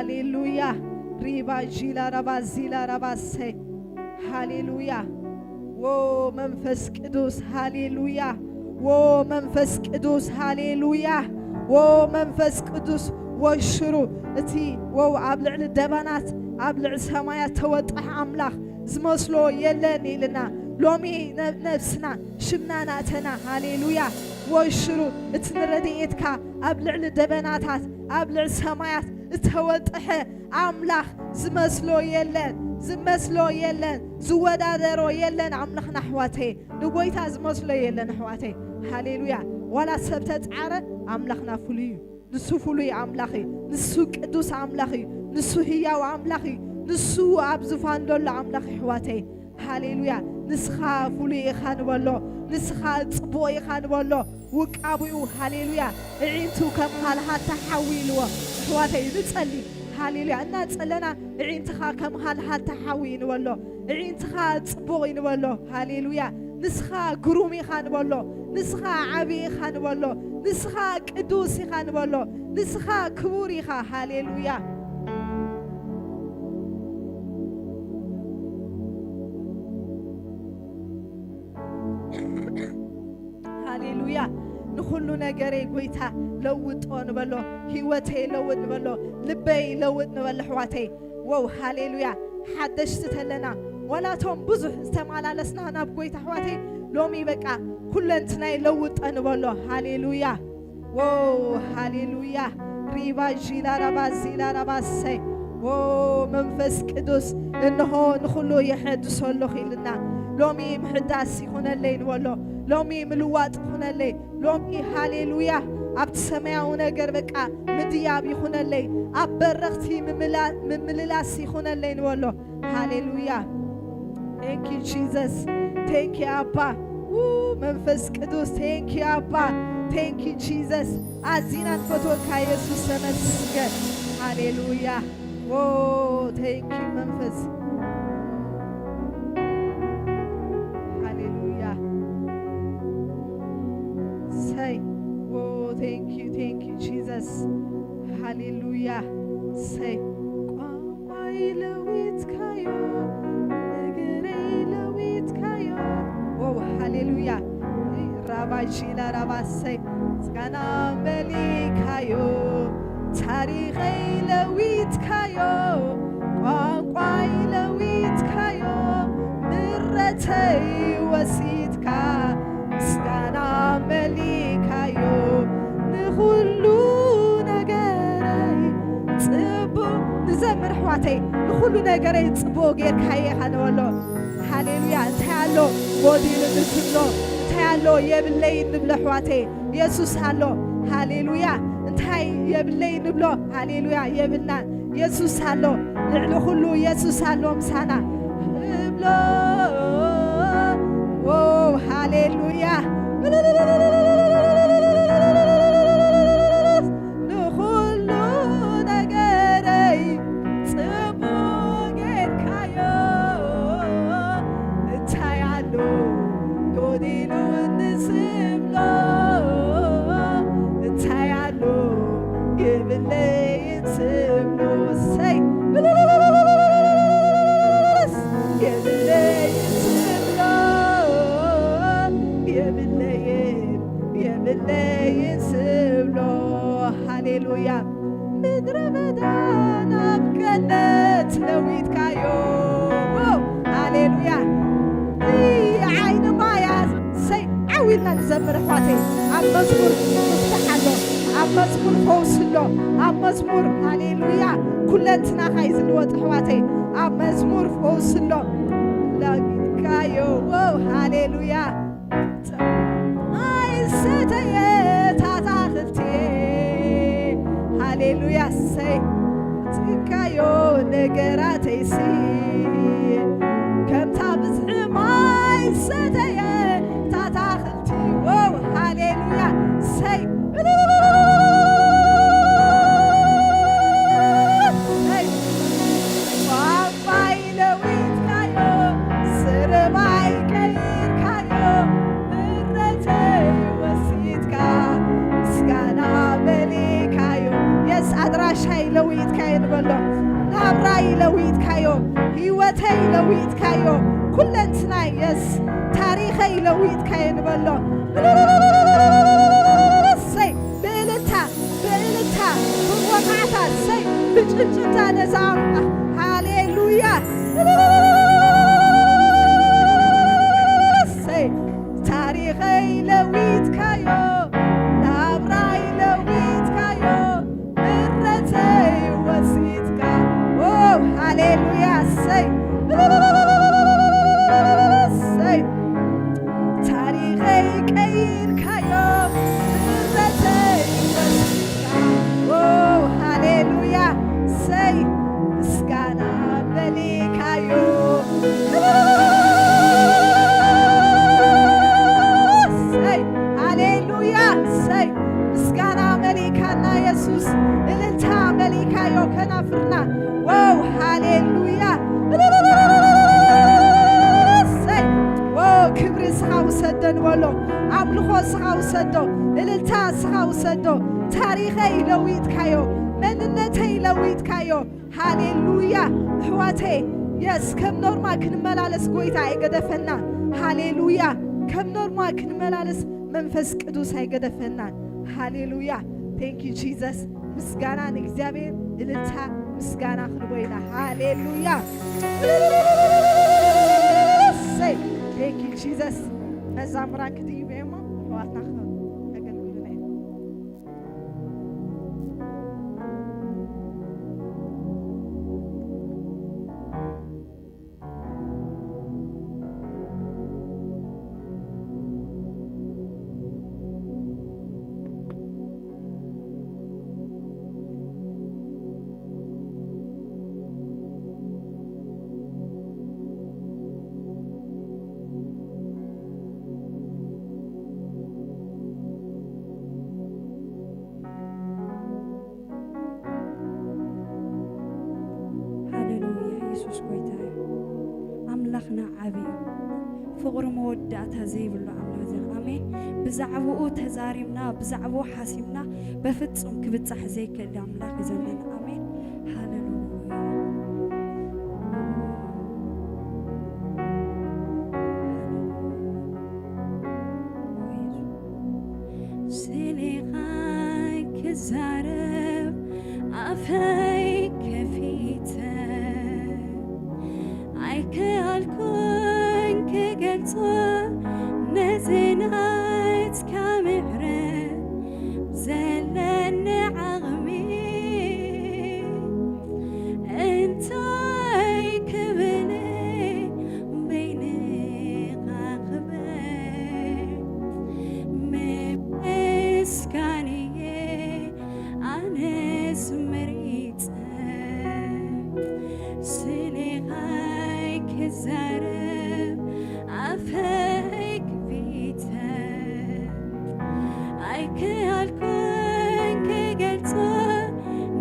ሃሌሉያ ሪባ ጂላ ረባ ዚላ ረባ ሰይ ሃሌሉያ መንፈስ ቅዱስ ሃሌሉያ መንፈስ ቅዱስ ሃሌሉያ መንፈስ ቅዱስ ወሽሩ እቲ ኣብ ልዕሊ ደበናት ኣብ ልዕሊ ሰማያት ተወጣሕ ኣምላኽ ዝመስሎ የለን ኢልና ሎሚ ነፍስና ሽምናናተና ሃሌሉያ ወሽሩ እቲ ንረድኤትካ ኣብ ልዕሊ ደበናታት ኣብ ልዕሊ ሰማያት እተወጥሐ ኣምላኽ ዝመስሎ የለን ዝወዳደሮ የለን ኣምላኽና ኣሕዋተይ ንጎይታ ዝመስሎ የለን ኣሕዋተይ ሃሌሉያ ዋላ ሰብ ተጻዕረ ኣምላኽና ፍሉይ እዩ ንሱ ፍሉይ ኣምላኽ እዩ ንሱ ቅዱስ ኣምላኽ እዩ ንሱ ህያው ኣምላኽ እዩ ንሱ ኣብ ዝፋን ዘሎ ኣምላኽ ኣሕዋተይ ሃሌሉያ ንስኻ ፍሉይ ኢኻ ንበሎ ንስኻ ጽቡቕ ኢኻ ንበሎ ውቃብኡ ሃሌሉያ እዒንቱ ከም ሃልሃታ ሓዊ ኢልዎ ኣሕዋተይ ንጸሊ ሃሌሉያ እናጸለና እዒንትኻ ከም ሃልሃታ ሓዊ ንበሎ እዒንትኻ ጽቡቕ ንበሎ ሃሌሉያ ንስኻ ግሩም ኢኻ ንበሎ ንስኻ ዓብይ ኢኻ ንበሎ ንስኻ ቅዱስ ኢኻ ንበሎ ንስኻ ክቡር ኢኻ ሃሌሉያ ሃሌሉያ ንኹሉ ነገረይ ጎይታ ለውጦ ንበሎ ህይወተይ ለውጥ ንበሎ ልበይ ለውጥ ንበሎ ኣሕዋተይ ሃሌሉያ ሓደሽቲ ተለና ወላቶም ብዙሕ ዝተመላለስና ናብ ጎይታ ኣሕዋተይ ሎሚ በቃ ኩለንትናይ ለውጠ ንበሎ ሃሌሉያ ሃሌሉያ ሪባ ጂላ ረባ ዚላ ረባ ሰይ መንፈስ ቅዱስ እንሆ ንኹሉ የሐድሰሉ ኺልና ሎሚ ምሕዳስ ይኹነለይ ንበሎ ሎሚ ምልዋጥ ይኹነለይ ሎሚ ሃሌሉያ ኣብቲ ሰማያዊ ነገር በቃ ምድያብ ይኹነለይ ኣብ በረኽቲ ምምልላስ ይኹነለይ ንበሎ ሃሌሉያ ቴንክ ዩ ጂዘስ ቴንክ ዩ አባ መንፈስ ቅዱስ ቴንክ ዩ አባ ቴንክ ዩ ጂዘስ አዚና ንፈትወካ ኢየሱስ ተመስገን ሃሌሉያ ቴንክ ዩ መንፈስ ሃሌሉያ ሰይ ቴንክ ዩ ጂዘስ ሃሌሉያ ሰይ ቋንቋይ ለዊትካዮ ነገረይ ለዊትካዮ ሃሌሉያ ራባሺላ ራባሰይ ምስጋና መሊካዮ ታሪኸይ ለዊትካዮ ቋንቋይ ለዊትካዮ ምረተይ ወሲትካ ምስጋና መሊካዮ ንኹሉ ነገረይ ጽቡቕ ንዘምር ኣሕዋተይ ንኹሉ ነገረይ ጽቡቕ ጌርካየ ኢኻ ንበሎ ሃሌሉያ እንታይ ኣሎ ጎዲሉ ንትብሎ እንታይ ኣሎ የብለይ ንብሎ ኣሕዋተይ ኢየሱስ ኣሎ ሃሌሉያ እንታይ የብለይ ንብሎ ሃሌሉያ የብልናን ኢየሱስ ኣሎ ልዕሊ ኩሉ ኢየሱስ ኣሎ ምሳና እብሎ ሃሌሉያ ንኹሉ ነገረይ ጽቡቕ ጌርካዮ እንታይ ኣሎ ጎዲሉ ንስብሎ እንታይ ኣሎ የብለይ ንስብሎ ሰይ የብለይ ንስብሎ የብለይ ንስብሎ ሃሌሉያ ምድረ በዳ ናብ ገነት ለዊትካዮ ሃሌሉያ ዓይኒ ማያት ሰይ ዓዊልና ንዘምር ኣሕዋተይ ኣብ መዝሙር ምፍታሕ ኣሎ ኣብ መዝሙር ፈውስ ኣሎ ኣብ መዝሙር ሃሌሉያ ኩለንትናኻ እዩ ዝልወጥ ኣሕዋተይ ኣብ መዝሙር ፈውስ ኣሎ ለዊትካዮ ሃሌሉያ ኣይሰተየ ታታኽልትየ ሃሌሉያ ሰይ ትካዮ ነገራተይሲ ከምታ ብዝሒ ማይ ሰተየ ታታኽልቲ ሃሌሉያ ሰይ ቋንቋይ ለዊትካዮ ስርባይ ቀይርካዮ ምረተይ ወሲትካ ምስጋና መሊካዮ የስ ኣድራሻይ ለዊትካዮ ንበሎ ናብራይ ለዊትካዮ ህይወተይ ለዊትካዮ ኩለንትናይ የስ ታሪኸይ ለዊትካዮ ንበሎ ሰይ ብእልልታ ብወቃዕታ ሰይ ብጭጭታ ነዛምና ሃሌሉያ ሰይ ታሪኸይ ለዊትካዮ ናብራይ ለዊትካዮ ምረተይ ወሲትካ ሃሌሉያ ሰይ ሰይ ታሪኸይ ቀይርካዮ ምረተይ ወሲትካ ሃሌሉያ ሰይ ምስጋና በሊካዮ ሰይ ሃሌሉያ ሰይ ምስጋና መሊካና ኢየሱስ እልልታ መሊካዮ ከናፍርና ሃሌሉያ ሰይ ክብሪ ስኻ ውሰዶ ንበሎ ኣምልኾ ስኻ ውሰዶ እልልታ ስኻ ውሰዶ ታሪኸይ ለዊትካዮ መንነተይ ለዊትካዮ ሃሌሉያ ኣሕዋተይ የስ ከም ኖርማ ክንመላለስ ጎይታ ኣይገደፈና ሃሌሉያ ከም ኖርማ ክንመላለስ መንፈስ ቅዱስ ኣይገደፈና ሃሌሉያ ቴንክ ዩ ጂዘስ ምስጋና ንእግዚአብሔር እልልታ ምስጋና ክንጎይና ሃሌሉያ ሰይ ቴንክ ዩ ጂዘስ መዛሙራን ክትይበ እሞ ኣሕዋትና ኢየሱስ ጎይታ ኣምላኽና ዓብዩ ፍቕሪ መወዳእታ ዘይብሉ ኣምላኽ ዘ ኣሜን ብዛዕባኡ ተዛሪምና ብዛዕባኡ ሓሲብና በፍጹም ክብጻሕ ዘይከል ኣምላኽ ዘለና ኣሜን ሃሌሉያ ስኒኻይ ክዛረብ ኣፈይ ከፊተ ኣይከኣልኩን ክገልጾ ነዝናት ካምዕረብ ዘለኒ ዓቕሚ እንታይ ክብል በይንኻ ክበር ምስጋንየ ኣነስ መሪፀ ስኒኻይ ክዛረብ ኣፈይ ክፊተ ኣይከኣልኩን ክገልጾ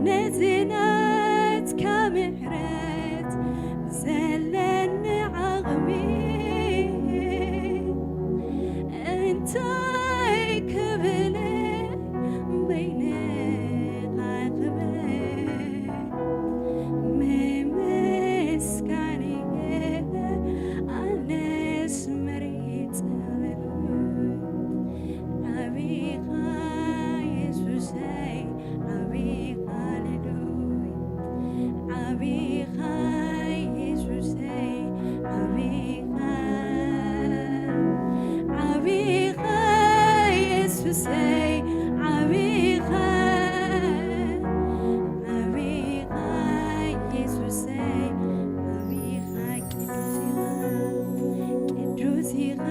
ነዝናት ካምሕረት ዘለኒ ዓቕሚ እንታይ ክብል በይንኻ ክበር ምስጋንየ ኣነስ መሪፀ ዓቢኻ ኢየሱሰይ ዓቢኻ ሃሌሉያ ዓቢኻ ኢየሱሰይ ዓቢኻ ዓቢኻ ኢየሱሰይ ዓቢኻ ዓቢኻ ኢየሱሰይ ዓቢኻ ቅዱስ ኢኻ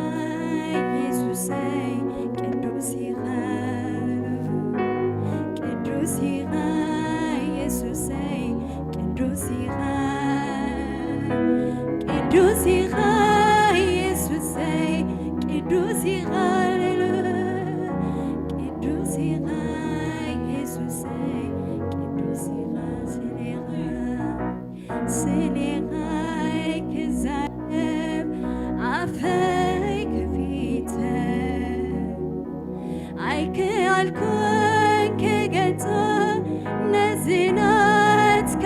ኢየሱሰይ ቅዱስ ኢኻ ቅዱስ ኢኻ ኢየሱሰይ ቅዱስ ኢኻ ቅዱስ ኢኻ ኢየሱሰይ ቅዱስ ኢኻ ቅዱስ ኢኻ ኢየሱሰይ ቅዱስ ኢኻ ስኒኻይ ክዛረብ ኣፈይ ከፊተ ኣይከኣልኩን ክገልጾ ነዝናትካ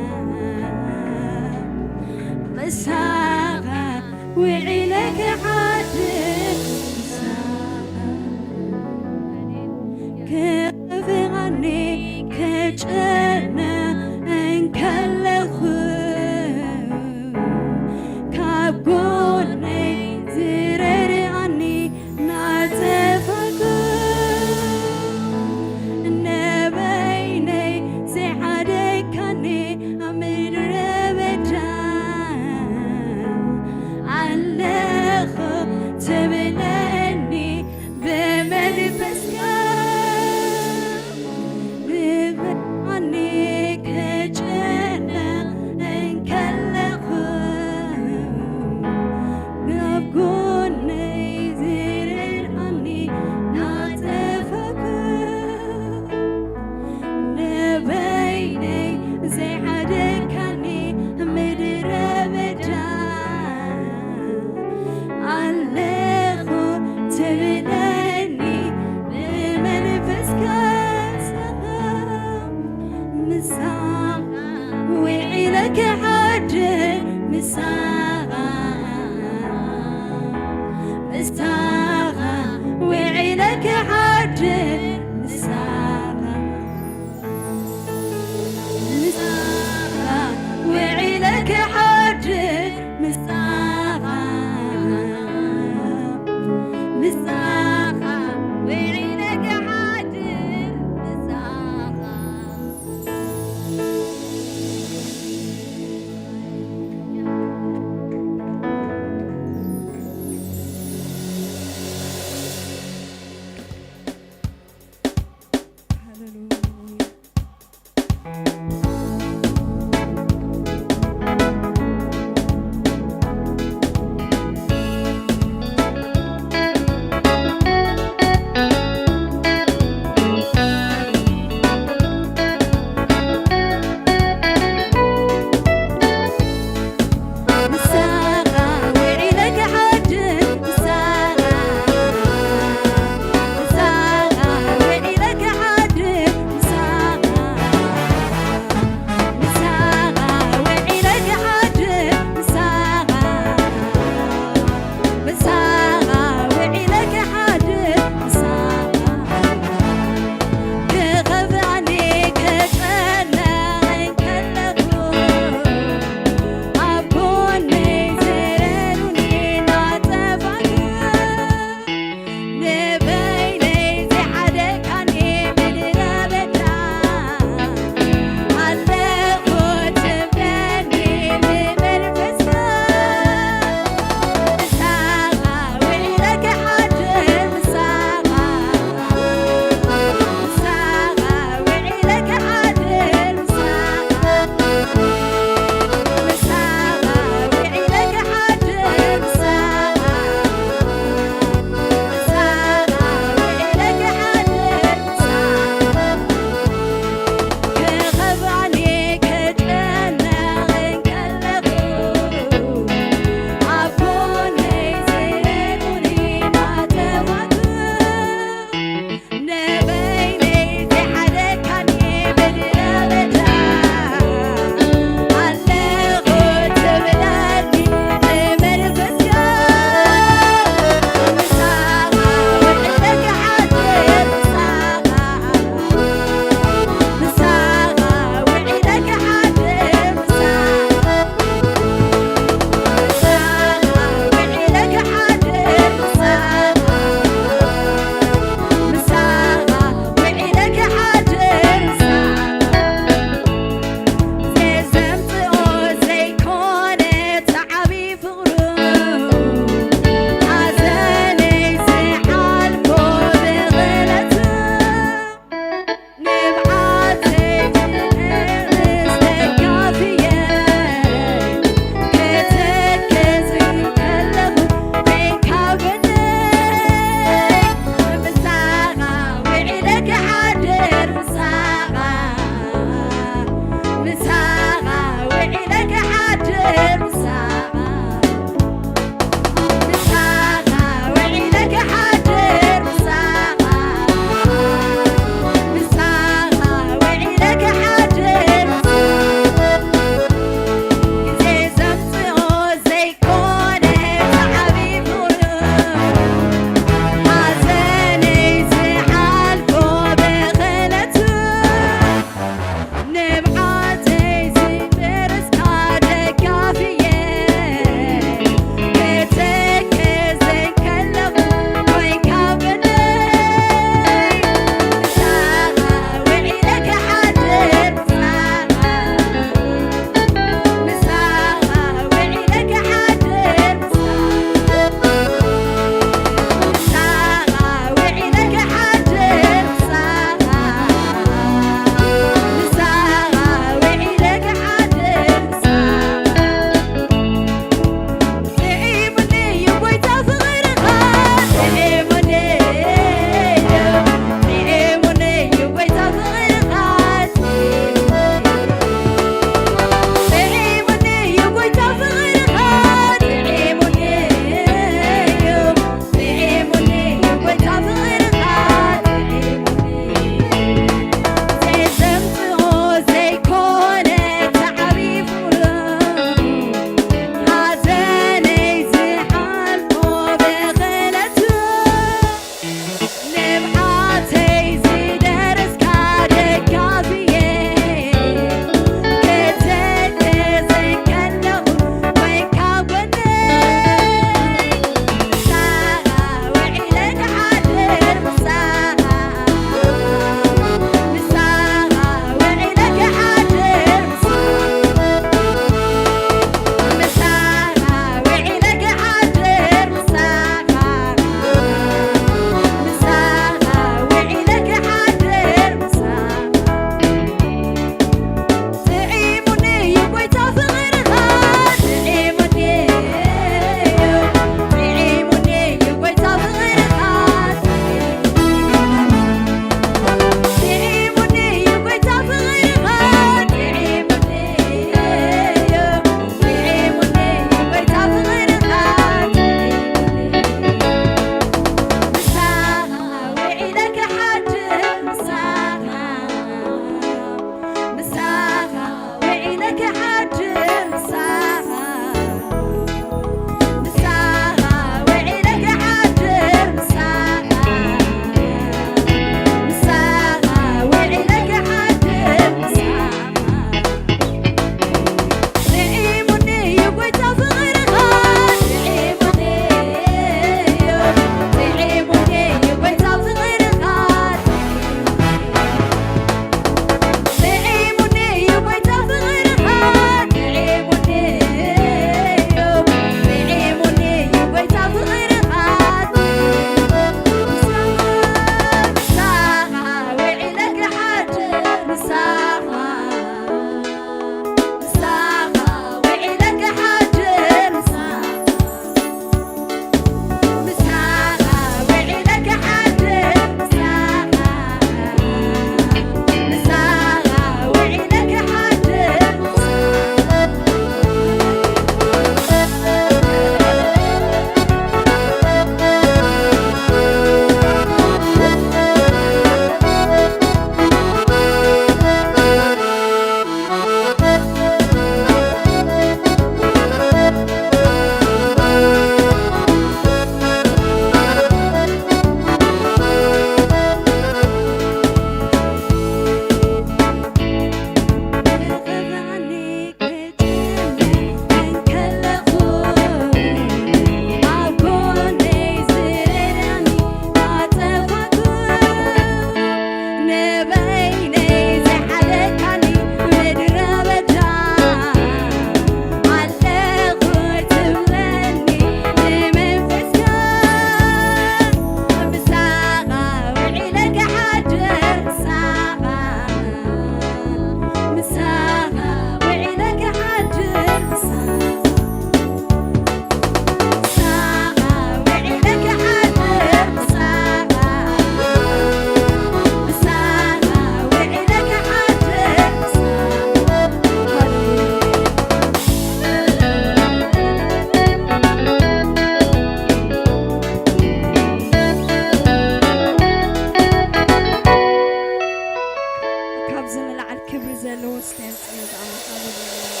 ጽዮት አመሰግናለሁ።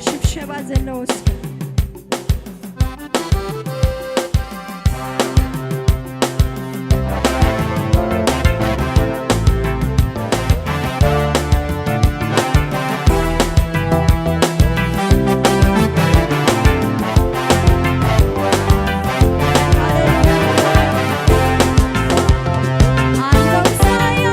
ሽብሸባ ዘለውስ Alom sai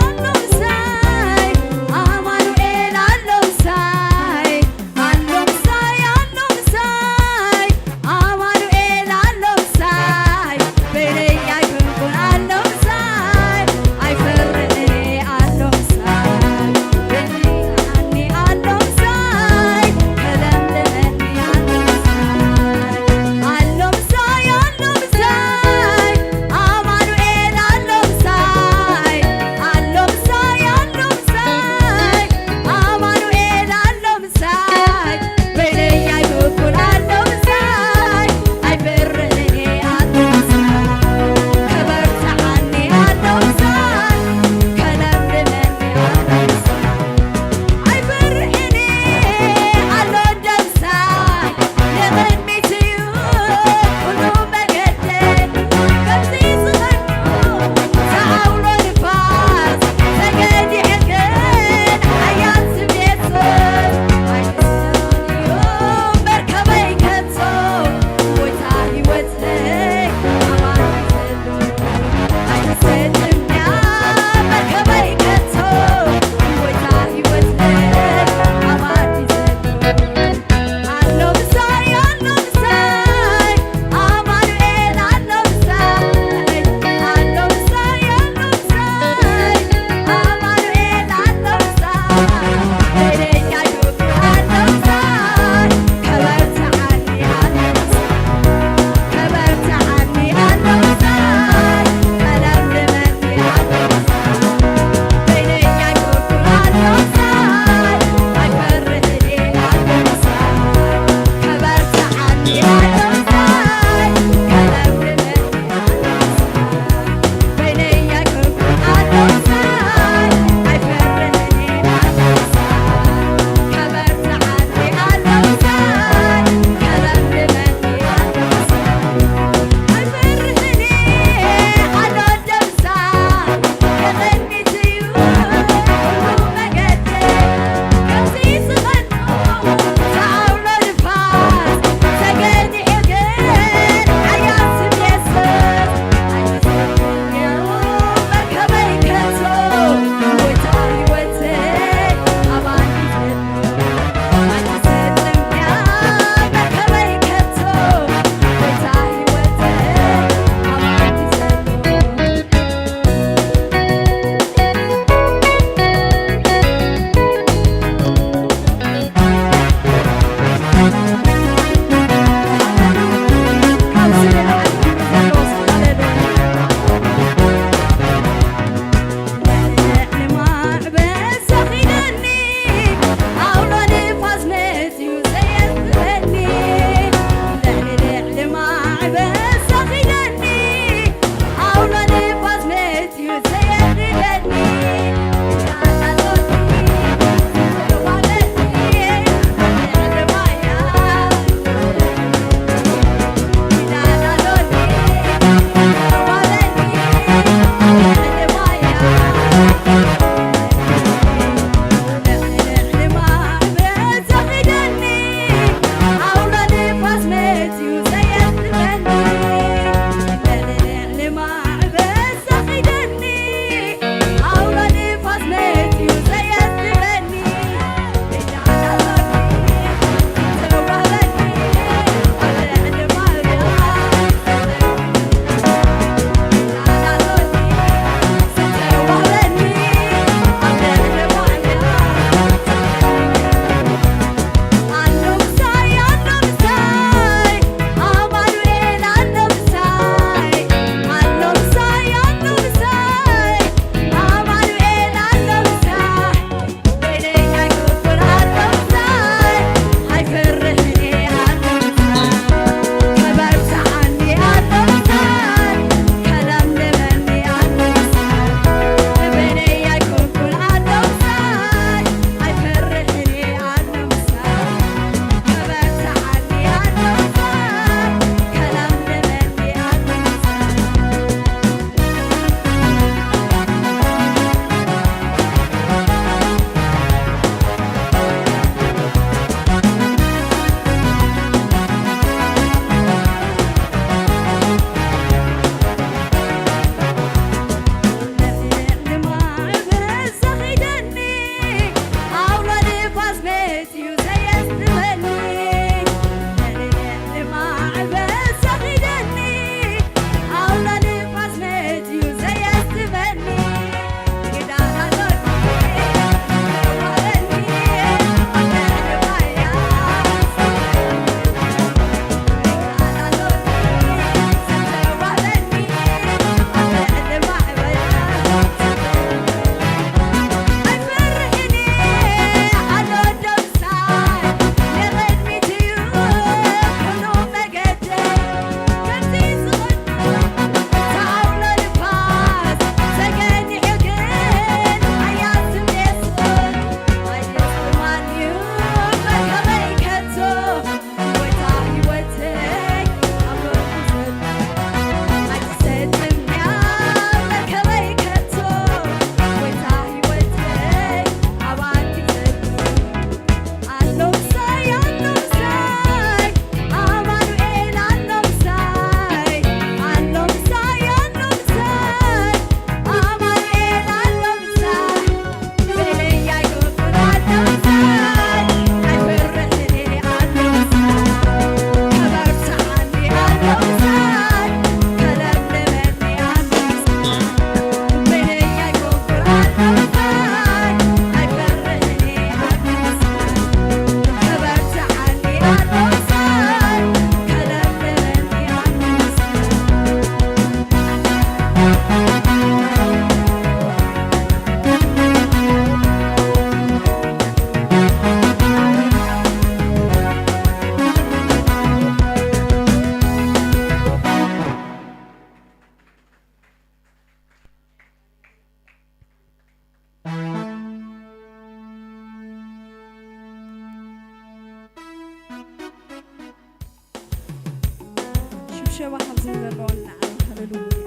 ዘለዎና ሃሌሉያ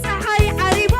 ፀሓይ ዓሪባ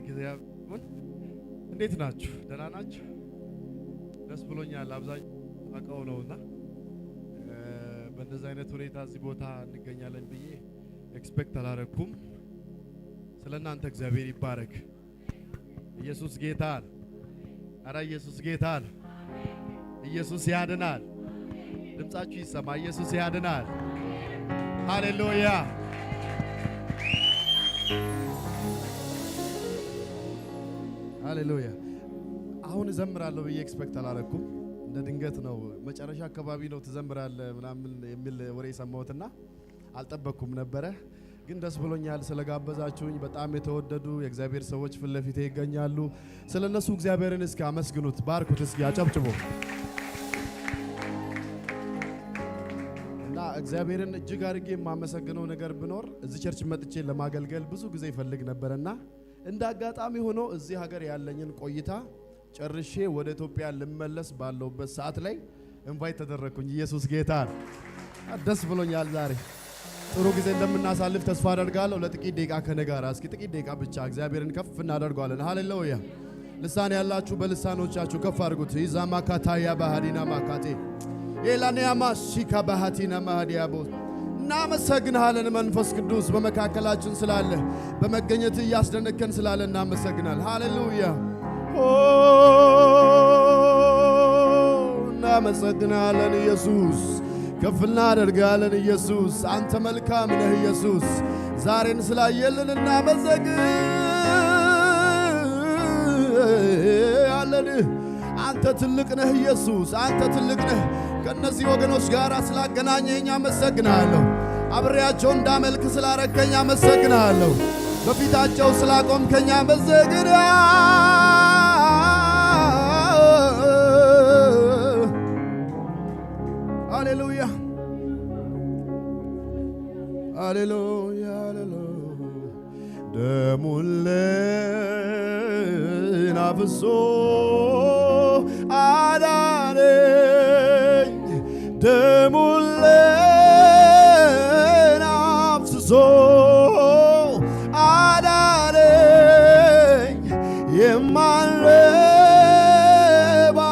ለእግዚአብሔር። እንዴት ናችሁ? ደህና ናችሁ? ደስ ብሎኛል። አብዛኛው አቀው ነውና በእንደዚህ አይነት ሁኔታ እዚህ ቦታ እንገኛለን ብዬ ኤክስፔክት አላረኩም። ስለናንተ እግዚአብሔር ይባረክ። ኢየሱስ ጌታ ነው። አረ ኢየሱስ ጌታ ነው። ኢየሱስ ያድናል። ድምጻችሁ ይሰማ። ኢየሱስ ያድናል። ሃሌሉያ። ሃሌሉያ። አሁን እዘምራለሁ ብዬ ኤክስፔክት አላረኩም። እንደ ድንገት ነው መጨረሻ አካባቢ ነው ትዘምራለህ ምናምን የሚል ወሬ ሰማሁትና አልጠበቅኩም ነበረ። ግን ደስ ብሎኛል ስለጋበዛችሁኝ። በጣም የተወደዱ የእግዚአብሔር ሰዎች ፊት ለፊቴ ይገኛሉ። ስለነሱ እግዚአብሔርን እስኪ አመስግኑት፣ ባርኩት፣ እስኪ አጨብጭቡ። እና እግዚአብሔርን እጅግ አድርጌ የማመሰግነው ነገር ቢኖር እዚህ ቸርች መጥቼ ለማገልገል ብዙ ጊዜ ይፈልግ ነበርና እንደ አጋጣሚ ሆኖ እዚህ ሀገር ያለኝን ቆይታ ጨርሼ ወደ ኢትዮጵያ ልመለስ ባለውበት ሰዓት ላይ ኢንቫይት ተደረኩኝ። ኢየሱስ ጌታ ነው። ደስ ብሎኛል። ዛሬ ጥሩ ጊዜ እንደምናሳልፍ ተስፋ አደርጋለሁ። ለጥቂት ደቂቃ ከኔ ጋር እስኪ ጥቂት ደቂቃ ብቻ እግዚአብሔርን ከፍ እናደርጋለን። ሃሌሉያ። ልሳን ያላችሁ በልሳኖቻችሁ ከፍ አድርጉት። ይዛማካታያ ባህዲና ማካቴ የላኒያማ ሲካ ባህቲና ማህዲያቦ እናመሰግናለን። መንፈስ ቅዱስ በመካከላችን ስላለ በመገኘት እያስደነከን ስላለ እናመሰግናለን። ሃሌሉያ። እናመሰግናለን ኢየሱስ፣ ከፍ እናደርጋለን ኢየሱስ። አንተ መልካም ነህ ኢየሱስ። ዛሬን ስላየልን እናመሰግናለን። አንተ ትልቅ ነህ ኢየሱስ፣ አንተ ትልቅ ነህ። ከነዚህ ወገኖች ጋር ስላገናኘኝ አመሰግናለሁ። አብሬያቸው እንዳመልክ ስላረከኝ አመሰግናለሁ። በፊታቸው ስላቆምከኝ አመሰግናለሁ። ሃሌሉያ ሃሌሉያ ሃሌሉያ። ደሙን አፍሶ አዳነኝ፣ ደሙን አፍስሶ አዳነኝ። የማልረባም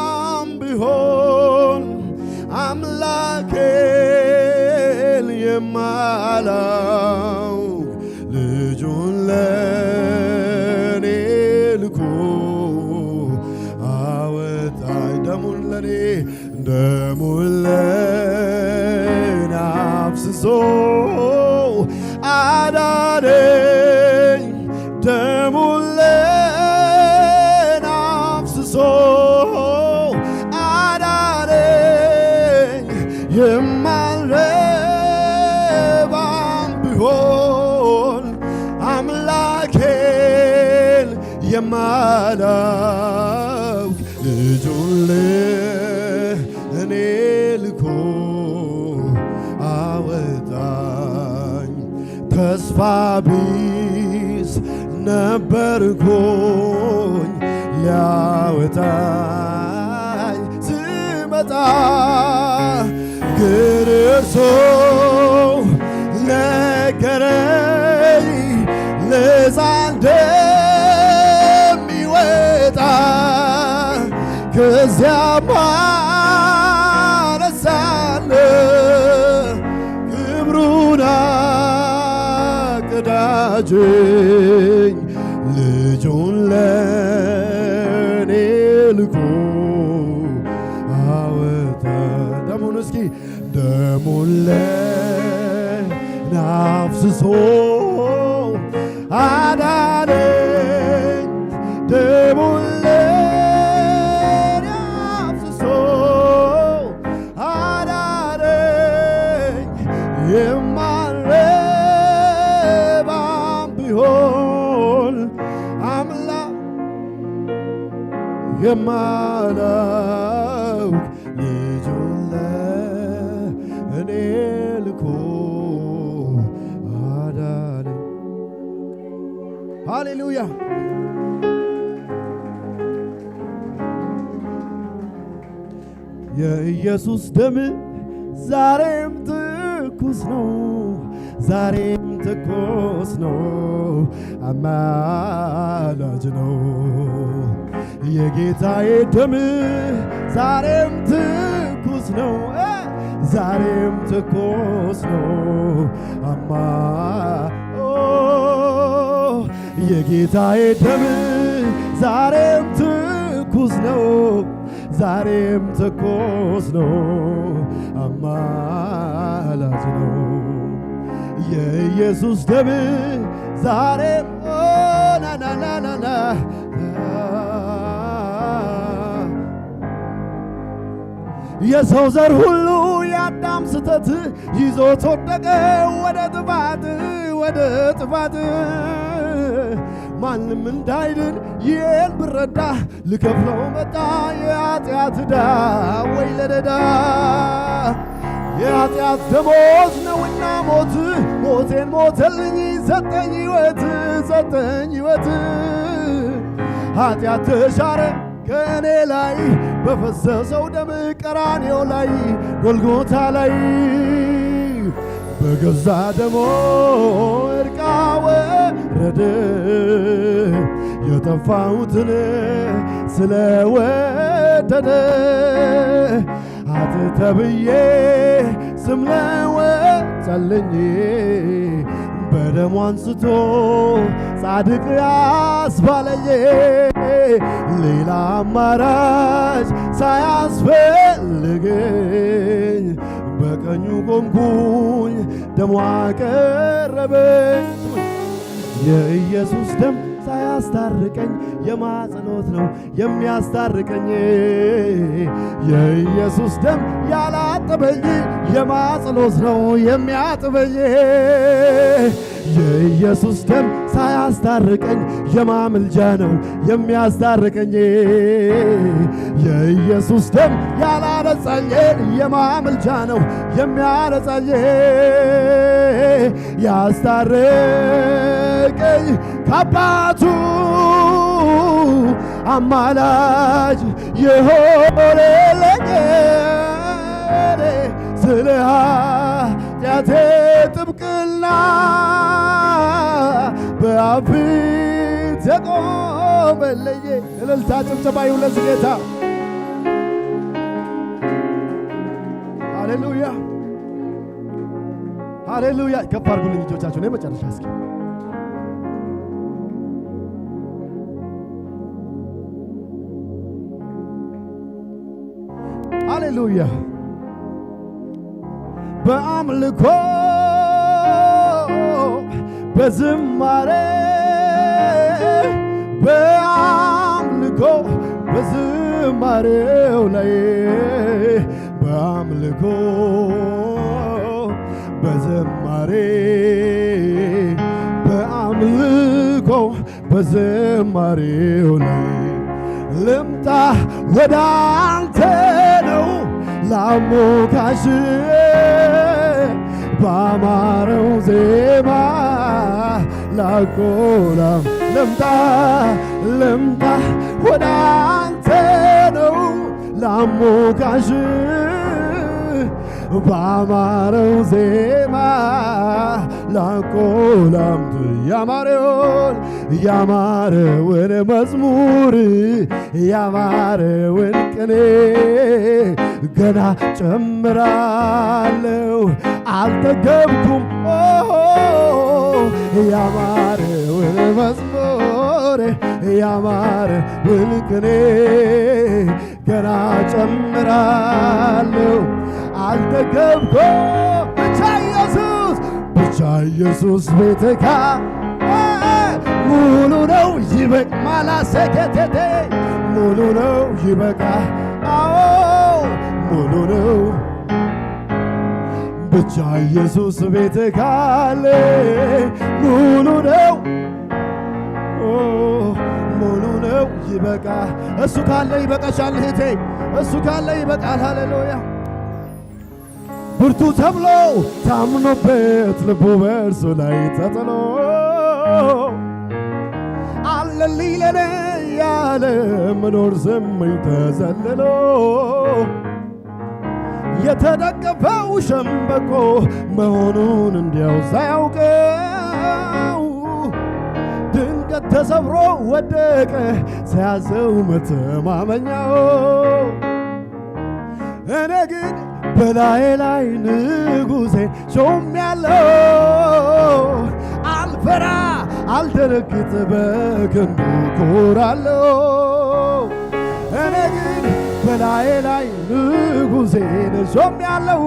ቢሆን አምላኬን የማላውቅ ልጁን ለኔ ልኮ አወጣኝ። ደሙን ለኔ አፍስሶ አዳነኝ፣ ደሙን አፍስሶ አዳነኝ። የማልረባም ቢሆን አምላኬን የማላውቅ ልጁን ለእኔ ልኮ አወጣኝ። ተስፋ ቢስ ነበርኩኝ ሊያወጣኝ ስመጣ ግን እርሱ ነገረኝ ነፃ እንደሚወጣ። ከዚያማ ረሳለ ክብሩን አቀዳጀኝ፣ ልጁን ለኔ ልኮ አወጣ። ደሙን እስኪ ደሙን ለኔ አፍስሶ አዳነኝ፣ ደሙን ለኔ አፍስሶ አዳነኝ። የማልረባም ቢሆን አምላክ የማላውቅ ልጁን ለእኔ ልኮ አዳነኝ። ሃሌሉያ። የኢየሱስ ደም ዛሬም ትኩስ ነው፣ ዛሬም ትኩስ ነው አማላጅ ነው የጌታዬ ደም ዛሬም ትኩስ ነው ዛሬም ትኩስ ነው የጌታዬ ደም ዛሬም ትኩስ ነው ዛሬም ትኩስ ነው አማላጅ ነው የኢየሱስ ደም ዛሬም ናናናና የሰው ዘር ሁሉ የአዳም ስተት ይዞት ወደቀ ወደ ጥፋት ማንም እንዳይድን ይህን ብረዳ ልከፍለው መጣ የኃጢአት ዕዳ ወይ ለደዳ የኃጢአት ደሞዝ ነውና ሞቴን ሞተልኝ ሰጠኝ ሕይወት ኃጢአት ተሻረ ከእኔ ላይ በፈሰሰው ደም ቀራንዮ ላይ ጎልጎታ ላይ በገዛ ደሞ እርቃ ወረደ የጠፋሁትን ስለወደደ አትተብዬ ስም ለወጣልኝ በደሙ አንስቶ ጻድቅ ያስባለኝ ሌላ አማራጭ ሳያስፈልገኝ በቀኙ ቆምኩኝ ደሙ አቀረበኝ የኢየሱስ ደም ሳያስታርቀኝ የማጸሎት ነው የሚያስታርቀኝ የኢየሱስ ደም ያላጠበኝ የማጸሎት ነው የሚያጥበኝ የኢየሱስ ደም ሳያስታርቀኝ የማምልጃ ነው የሚያስታርቀኝ የኢየሱስ ደም ያላነጻኝ የማምልጃ ነው የሚያነጻኝ ያስታርቀኝ ከአባቱ አማላጅ የሆነልኝ ስለ ኃጢአቴ ጥብቅና በአብ ፊት የቆመልኝ እልልታ ጭብጨባ ይሁን ለዚህ ጌታ ሃሌሉያ ሃሌሉያ ከፍ አድርጉልኝ እጆቻችሁን የመጨረሻ እስኪ ሃሌሉያ በአምልኮ በዝማሬ በአምልኮ በዝማሬው ላይ በአምልኮ በዝማሬ በአምልኮ በዝማሬው ላይ ልምጣ ወደ አንተ ነው ላሞካሽ ባማረው ዜማ ላቆላም ልምጣ ወደ አንተ ነው ላሞካሽ ባማረው ዜማ ላቆላምት ያማረውን መዝሙር ያማረውን ቅኔ ገና ጨምራለሁ አልጠገብኩም ያማረውን መዝሙር ያማረውን ቅኔ ገና ጨምራለሁ አልጠገብኩም ብቻ ኢየሱስ ቤትካ ሙሉ ነው ይበቅ ማላሰከተቴ ሙሉ ነው ይበቃ አዎ ሙሉ ነው ብቻ ኢየሱስ ቤትካ አለ ሙሉ ነው ሙሉ ነው ይበቃ እሱ ካለ ይበቃሻል እህቴ እሱ ካለ ይበቃል ሃሌሉያ ብርቱ ተብሎ ታምኖበት ልቡ በእርሱ ላይ ተጥሎ አለልኝ ለኔ ያለ መኖር ዘመኝ ተዘልሎ የተደገፈው ሸምበቆ መሆኑን እንዲያው ሳያውቅ ነው ድንገት ተሰብሮ ወደቀ ተያዘው መተማመኛው እኔ ግን በላይ ላይ ንጉሴ ሾሜያለሁ አልፈራ አልደነግጥ በክንዱ ኮራለሁ እኔ ግን በላይ ላይ ንጉሴን ሾሜያለሁ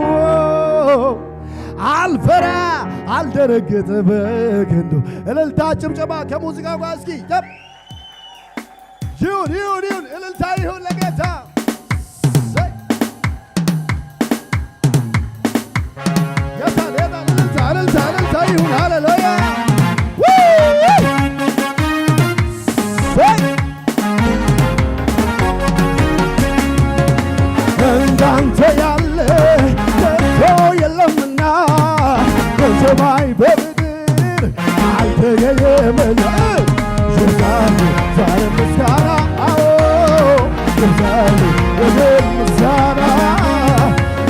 አልፈራ አልደነግጥ በክንዱ እልልታ ጭብጨባ ከሙዚቃ ጋር እስኪ ይሁን እልልታ ይሁን ለጌታ እልልታ ይሁን ሃሌሉያ እንዳንተ ያለ ከቶ የለምና በሰማይ በምድር አልተገኘምና ይብዛል ዛሬ ምስጋና ይብዛል ወደር ምስጋና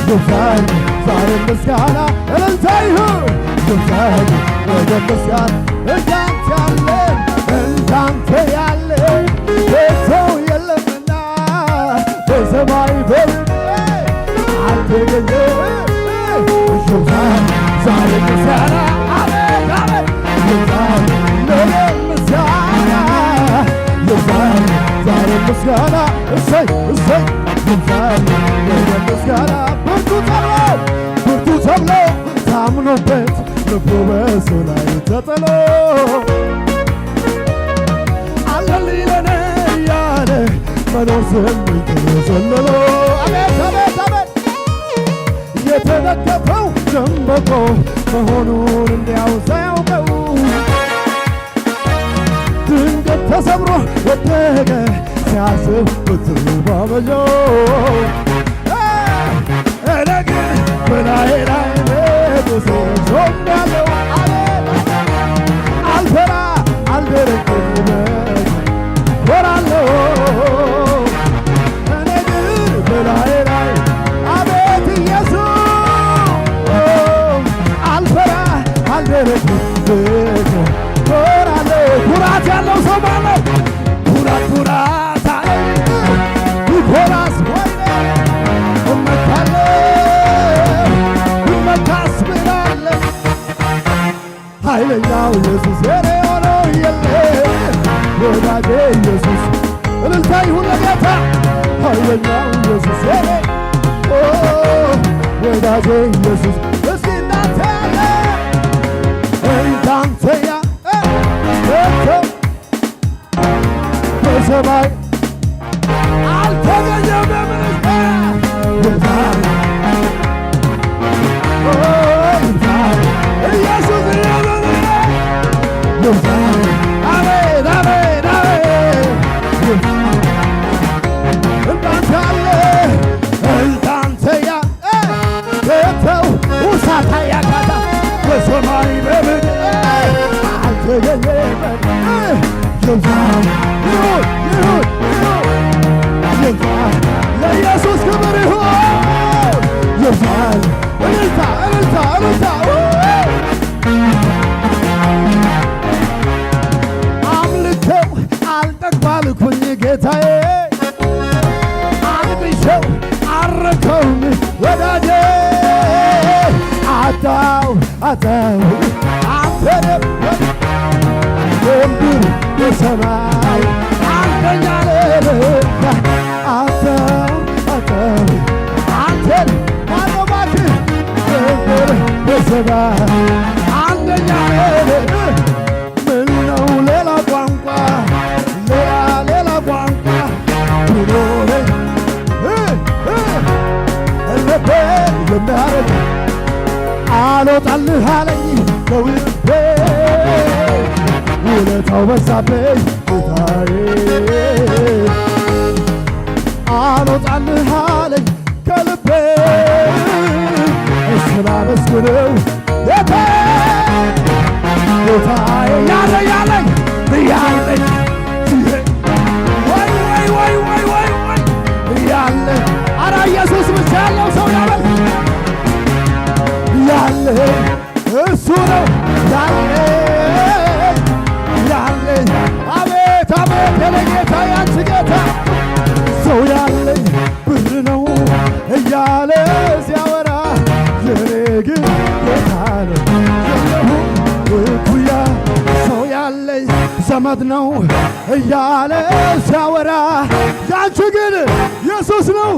ይብዛል ዛሬ ምስጋና እልልታ ይሁን ይብዛል ወደር ምስጋና እንዳንተ ያለ ከቶ የለምና በሰማይ በምድር አልተገኘም ይብዛል ዛሬ ምስጋና አሜን አሜን ይብዛል ወደር ምስጋና ይብዛል ዛሬ ምስጋና እሰይ እሰይ ይብዛል ወደር ምስጋና ብርቱ ተብሎ ታምኖበት ልቡ በሱ ላይ ተጥሎ አለልኝ ለኔ እያለ መኖር ስንል ዘለሎ አቤት አቤት አቤት የተደገፈው ሸምበቆ መሆኑን እንዲያው ሳያውቀው ድንገት ተሰብሮ ወደቀ ሲያስብ ብትሩ ባበጀው እኔ ግን በላይ ላይ ንጉሴ ሾሜያለሁ አልፈራ አልደነግጥም ኮራለሁ እኔ ግን በላይ ላይ አቤት ኢየሱስ አልፈራ አልደነግጥም ኮራለሁ ኩራት ያለው ሰው ማለት ኩራት አለኝ ይኮራስ ወይኔ እመካስ ብላለሁ ኃይለኛው ኢየሱስ የኔ ሆኖ የለ ወዳጄ ኢየሱስ እልልታ ይሁን ለጌታ ኃይለኛው ኢየሱስ የኔ ወዳጄ ኢየሱስ እስኪ እናንተ ያለ እንዳንተ ያለ በሰማይ አልተገኘም በምስጋና ኢየሱስ አሜን አሜን አሜን እንዳንተ ያለ እንዳንተ ያለው ውሳታ ያጋታ በሰማይ በምድር አልተገኘም ይሁን ለኢየሱስ ክብር ይሁን ይብዛል እልልታ እልልታ እልልታ አምልከው አልጠግባልኩኝ ጌታዬ አልብሸው አረከውኝ ወዳጄ አጣው አንተንም ወንድር የሰማይ አንተኛ ልልታ አጣው አንተን ማለባክ ወንድር የሰማይ አንተኛ ልልታ ምነው ሌላ ቋንቋ ሌላ ቋንቋ ቢኖረኝ ልቤ የሚያረግ አልወጣልህ አለኝ ከውልቤ ውለታው በዛብኝ ጌታዬ አልወጣልህ አለኝ ከልቤ ስላመስግነው ጌታዬ ያለኝ ያለኝ ወይ ያለ አረ ኢየሱስ ብቻ ያለው ሰው ያለ እሱ ነው ያለ ዘመድ ነው እያለ ሲያወራ ያንቺ ግን ኢየሱስ ነው።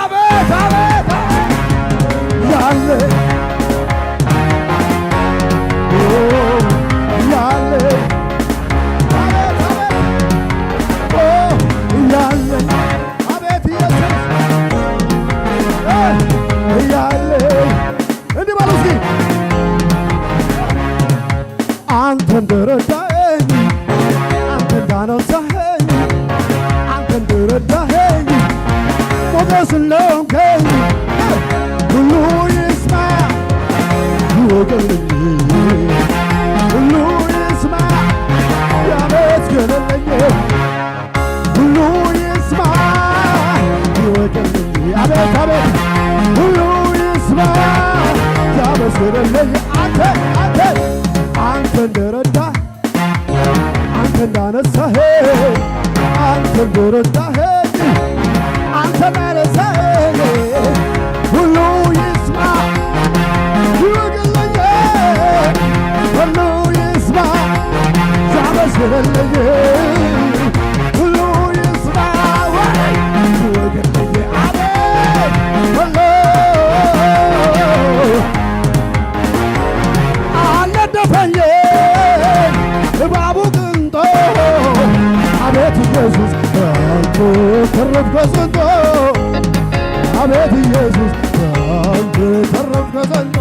አቤት አቤት ያለ ያለ ያለ አቤት ኢየሱስ ያለ እንዲህ ባሉ እስኪ አንተ እንደረዳኸኝ አንተ እንዳነሳኸኝ አንተ እንደረዳኸኝ ሞገስ እንደሆንከኝ ሁሉ ይስማ ይወቅልኝ ሁሉ ይስማ ያመስግንልኝ ሁሉ ይስማ ይወቅልኝ አቤት አቤት ሁሉ ይስማ ያመስግንልኝ አንተ እንደረዳ አንተ እንዳነሳኸኝ አንተ እንደረዳኸኝ አንተ እንዳነሳኸኝ ሁሉ ይስማ ይወቅልኝ ሁሉ ይስማ ያመስግንልኝ ሁሉ ይስማ ይወቅልኝ አቤት ሁሉ አልነደፈኝ እባቡ ቅንጦ አቤት ኢየሱስ አንተ ተረፍከ ስንቶ አቤት ኢየሱስ አንተ ተረፍከ ስንቶ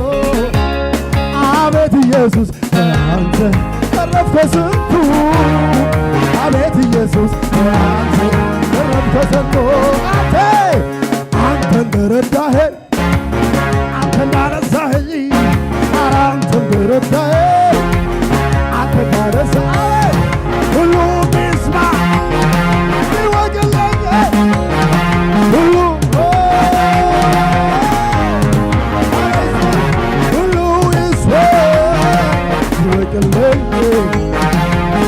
አቤት ኢየሱስ አንተ ተረፍከ ስንቱ አቤት ኢየሱስ አንተ ተረፍከ ስንቱ አንተ እንደረዳኸኝ አንተ እንዳነሳኸኝ አንተ እንደረዳኸኝ አንተ እንዳነሳኸኝ ሁሉ ይስማ ይወቅልኝ ሁሉ ይስማ ይወቅልኝ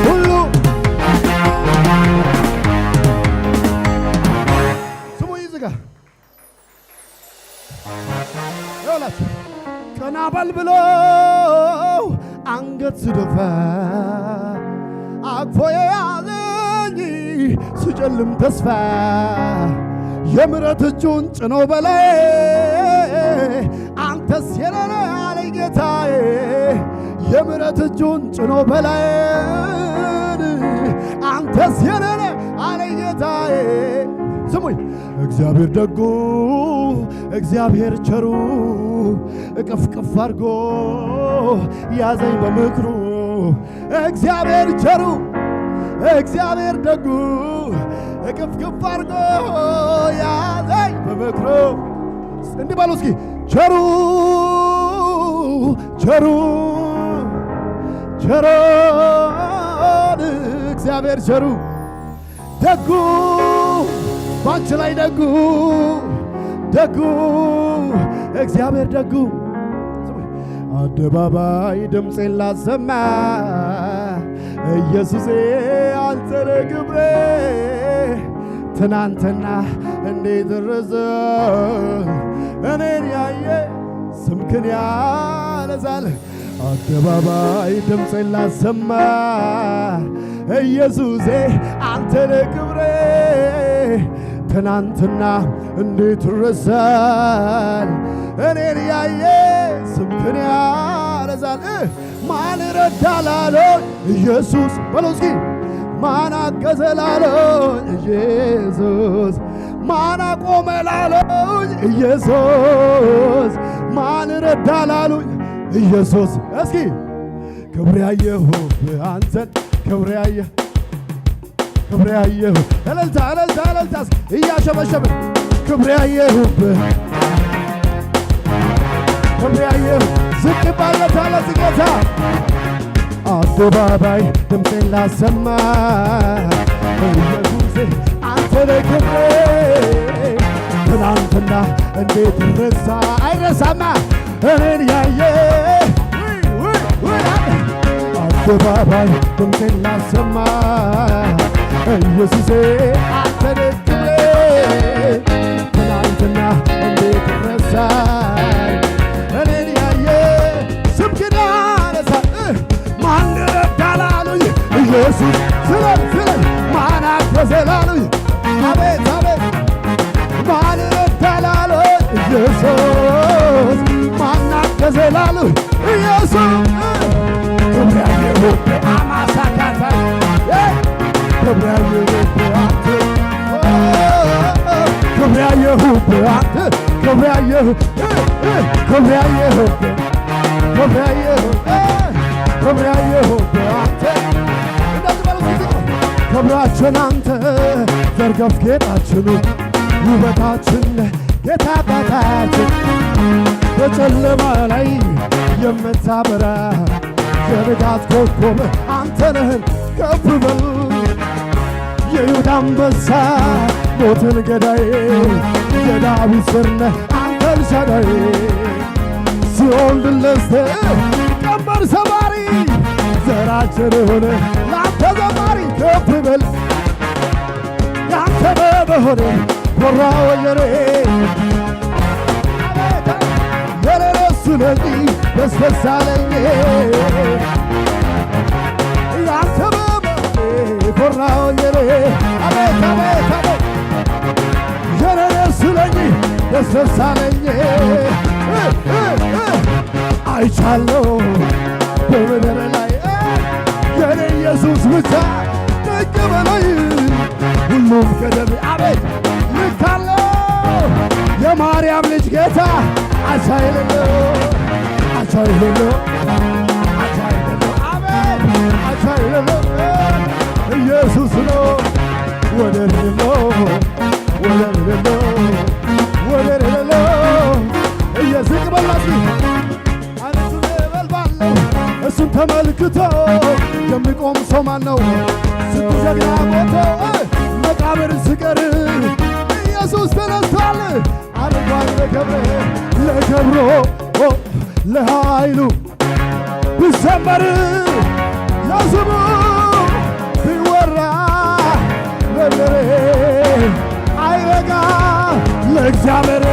ሁሉ ስሙ ይዝጋ ይኸውላችሁ ቀና በል ብሎ አንገት ስደፋ አቅፎ የያዘኝ ስጨልም ተስፋ የምሕረት እጁን ጭኖ በላይ አንተስ የኔ አለኝ ጌታዬ የምሕረት እጁን ጭኖ በላይ አንተስ የኔ አለኝ ጌታዬ ስሙኝ እግዚአብሔር ደጉ እግዚአብሔር ቸሩ እቅፍቅፍ አድርጎ ያዘኝ በምክሩ እግዚአብሔር ቸሩ እግዚአብሔር ደጉ እቅፍቅፍ አድርጎ ያዘኝ በምክሩ እንዲህ ባሉ እስኪ ቸሩ ቸሩ ቸሮን እግዚአብሔር ቸሩ ደጉ ባንቺ ላይ ደጉ ደጉ እግዚአብሔር ደጉ አደባባይ ድምፄን ላሰማ ኢየሱሴ አንተ ነህ ክብሬ ትናንትና እንዴት ረዘ እኔን ያየ ስምክን ያነሳል አደባባይ ድምፄን ላሰማ ኢየሱሴ አንተ ነህ ክብሬ ትናንትና እንዴት ረሳል እኔን ያየ ስምክን ያነሳል ማን ረዳላለው ኢየሱስ በለው እስኪ ማን አገዘላለው ኢየሱስ ማን አቆመላለው ኢየሱስ ማን ረዳላለው ኢየሱስ እስኪ ክብር ያየሁ አንተን ክብር ያየሁ ክብር ያየሁ እልልታ እልልታ እልልታ እያሸበሸብን ክብር ያየሁብህ ክብር ያየሁ ዝቅ ባለታለ ጌታ አደባባይ ድምፄን ላሰማ ኢየሱሴ አንተ ነህ ክብሬ ትናንትና እንዴት ረሳ አይረሳማ እኔን ያየ አደባባይ ድምፄን ላሰማ ኢየሱሴ አንተ ነህ ክብሬ ትናንትና እንዴት ረሳኝ እኔን ያየ ስምክን ያነሳል ማን ረዳላሉኝ ኢየሱስ ኢየሱስ ማናገዘ ላሉ ኢየሱስ ክብሪያየሁብ አማሳካታ ክብሪያየሁብ አንተ ክብሪያየሁብ አንተ ክብሪያየሁብ ክብሪያየሁብ ክብሪያየሁብ አንተ ክብራችን አንተ ዘርገፍ ጌጣችን ውበታችን ጌታ አባታችን በጨለማ ላይ የምታበራ የንጋት ኮከብ አንተ ነህን ከፍ በል የይሁዳ አንበሳ ሞትን ገዳይ የዳዊት ስር ነህ አንተ ኤልሻዳይ ሲኦል ድል ነስተህ ቀንበር ሰባሪ ዘራችን ሆነ ለአንተ ዘማሪ ከፍ በል ያንተ በመሆኔ ኮራ ወየሬ የረረሱ ነኝ ደስ ደስ አለኝ ያንተ በመሆኔ ኮራ ወየሬ አቤት አቤት አቤት የረረሱ ነኝ ደስ ደስ አለኝ አይቻለሁ በምድር ላይ የኔ ኢየሱስ ብቻ ደግ በላይ ሁሉም ከደም አቤት ልካለው የማርያም ልጅ ጌታ አቻይልለው አቻይልለው አቻይልለው አቤት አቻይልለው ኢየሱስ ነው ወደር የለው ወደር የለው ወደር የለው ኢየሱስ በላሲ አንቱን በልባለው እሱን ተመልክቶ የሚቆም ሰው ማን ነው? ስንት ጀግና ሞቶ መቃብር ስቀር ኢየሱስ ተነስቷል። አርጓል ለክብሮ ለኃይሉ ቢዘመር ለስሙ ቢወራ ለምድሬ አይበቃ ለእግዚአብሔር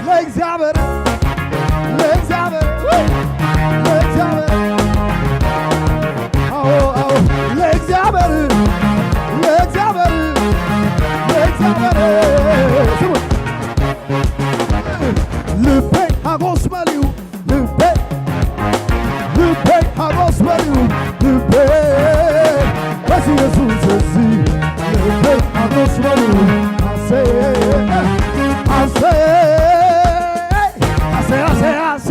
ለእግዚአብሔር ለእግዚአብሔር ለእግዚአብሔር አዎ አዎ ለእግዚአብሔር ለእግዚአብሔር ለእግዚአብሔር ስሙ ልቤ ሀጎስ በሊው ልቤ ልቤ ሀጎስ በሊው ልቤ በዚህ ኢየሱስ እዚህ ልቤ ሀጎስ በሊው አሴ አሴ አሴ አሴ አሴ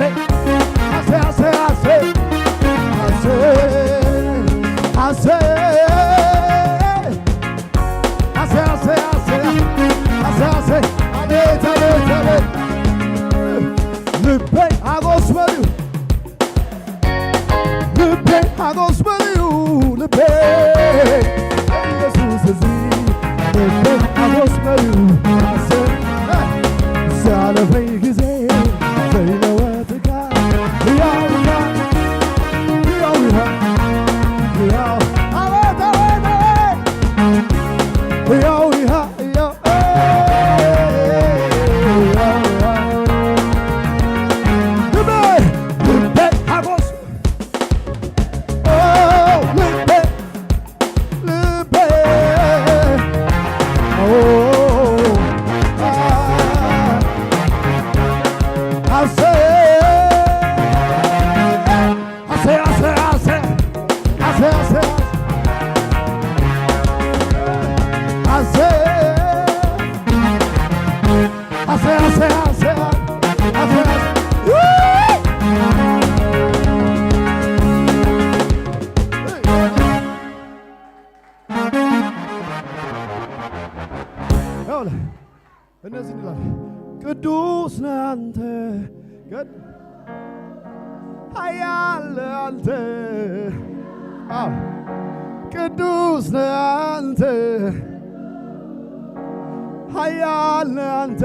እነዚህ ይላል ቅዱስ ነህ አንተ ኃያል አንተ ቅዱስ ነህ አንተ ኃያል አንተ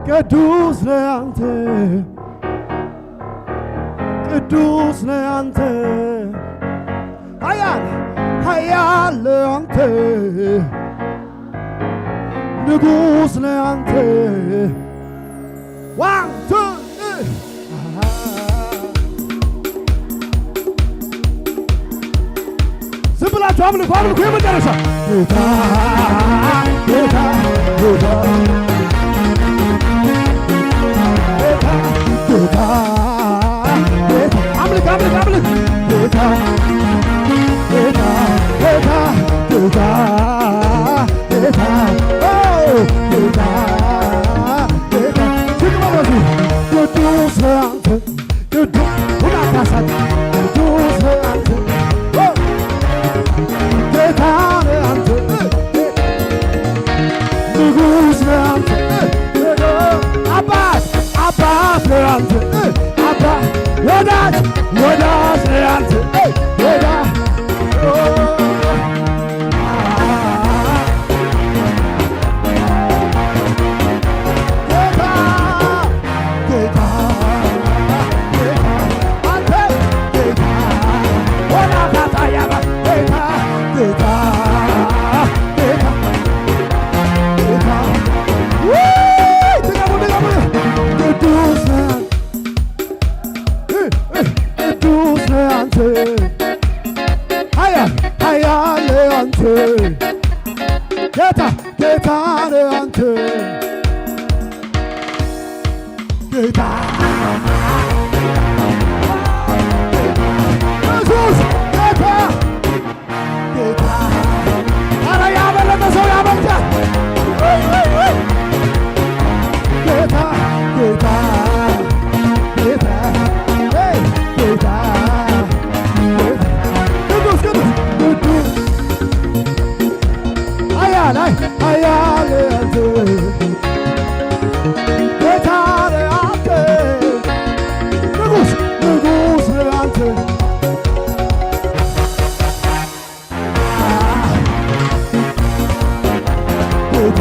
ቅዱስ ነህ አንተ ቅዱስ ነህ አንተ ኃያል ኃያል ነህ አንተ ንጉሥ ነህ አንተ ዋንቱ ዝም ብላችሁ አምልኩ አምልኩ የመጨረሻ ጌታ ጌታ ጌታ ጌታ ጌታ አምልክ አምልክ አምልክ ጌታ ጌታ ጌታ ጌታ ጌታ ጌታ ጌታ ሲግባባሱ ቅዱስ ነህ አንተ ቅዱስ ሁላታሳት ቅዱስ ነህ አንተ ጌታ ነህ አንተ ንጉሥ ነህ አንተ አባት አባት ነህ አንተ አባት ወዳጅ ወዳጅ ነህ አንተ ወዳጅ ጌታ ጌታ ነህ አንተ ጌታ ኢየሱስ ጌታ ጌታ ኧረ ያመለጠ ሰው ያመልጣል ጌታ ጌታ ጌታ ጌታ ቅዱስ ቅዱስ ቅዱስ ኃያል ኃያል አንተ ጌታ ነህ አንተ ንጉሥ ንጉሥ ነህ አንተ ጌታ